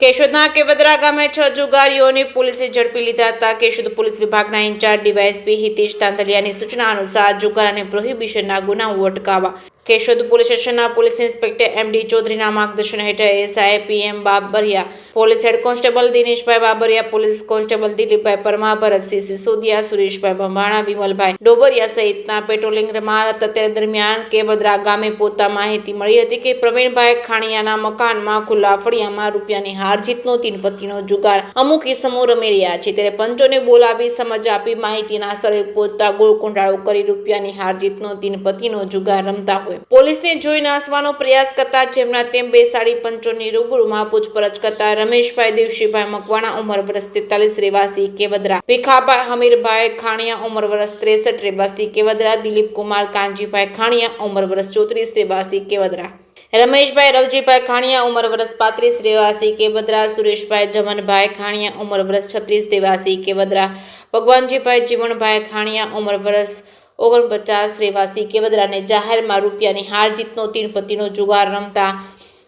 કેશોદના કેવદરા ગામે 6 જુગારીઓને પોલીસે ઝડપી લીધા હતા. કેશોદ પોલીસ વિભાગના ઇન્ચાર્જ ડીવાયએસપી હિતેશ તાંતલિયાની સૂચના અનુસાર જુગાર અને પ્રોહિબિશનના ગુનાઓ અટકાવવા કેશોદ પોલીસ સ્ટેશનના પોલીસ ઇન્સ્પેક્ટર એમડી ચૌધરીના માર્ગદર્શન હેઠળ SI PM Babariya, police head constable Dineshbhai Babariya, police constable Dilipbhai Parmar, Bharatsinh Sisodiya, Sureshbhai Bhambhana, Vimalbhai Dobariya સહિતના પેટ્રોલિંગમાં હતા. તે દરમિયાન કેવદરા ગામે પહોંચતા માહિતી મળી હતી કે પ્રવીણભાઈ ખાણીયાના મકાનમાં ખુલ્લા ફળિયામાં રૂપિયાની હાર જીતનો તીનપત્તીનો જુગાર અમુક ઇસમો રમી રહ્યા છે. ત્યારે પંચોને બોલાવી સમજ આપી માહિતીના સ્થળે પહોંચતા ગોળ કુંડાળો કરી રૂપિયાની હાર જીતનો તીનપત્તીનો જુગાર રમતા હોય પોલીસને જોઈ નાસવાનો પ્રયાસ કરતા જેમના તેમ બેસાડી પંચોની રૂબરૂમાં પૂછપરછ કરતા રમેશભાઈ દેવશીભાઈ મકવાણા ઉંમર વર્ષ 43 રહેવાસી કેવદરા, ભીખાભાઈ હમીરભાઈ ખાણીયા ઉંમર વર્ષ 63 રહેવાસી કેવદરા, દિલીપકુમાર કાનજીભાઈ ખાણીયા ઉંમર વર્ષ 34 રહેવાસી કેવદરા, રમેશભાઈ રવજીભાઈ ખાણીયા ઉંમર વર્ષ 35 રહેવાસી કેવદરા, સુરેશભાઈ જમનભાઈ ખાણીયા ઉંમર વર્ષ 36 રહેવાસી કેવદરા, ભગવાનજીભાઈ જીવણભાઈ ખાણીયા ઉંમર વર્ષ 49 રહેવાસી કેવદરાને જાહેરમાં રૂપિયાની હાર જીતનો તીનપત્તીનો જુગાર રમતા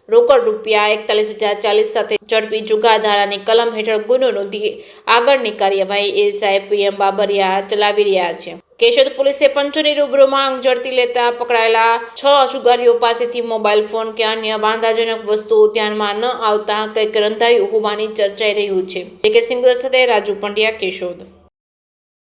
રોકડ રૂપિયા 41,040 સાથે ઝડપી જુગાર ધારાની કલમ હેઠળ ગુનો નોંધી આગળની કાર્યવાહી એસઆઈ પીએમ બાબરિયા ચલાવી રહ્યા છે. કેશોદ પોલીસે પંચોની રૂબરૂમાં અંગ ઝડપી લેતા પકડાયેલા 6 જુગારીઓ પાસેથી મોબાઈલ ફોન કે અન્ય વાંધાજનક વસ્તુઓ ધ્યાનમાં ન આવતા કંઈક રંધાયું હોવાની ચર્ચાઈ રહ્યું છે. જે કે સિંગર સાથે રાજુ પંડ્યા, કેશોદ.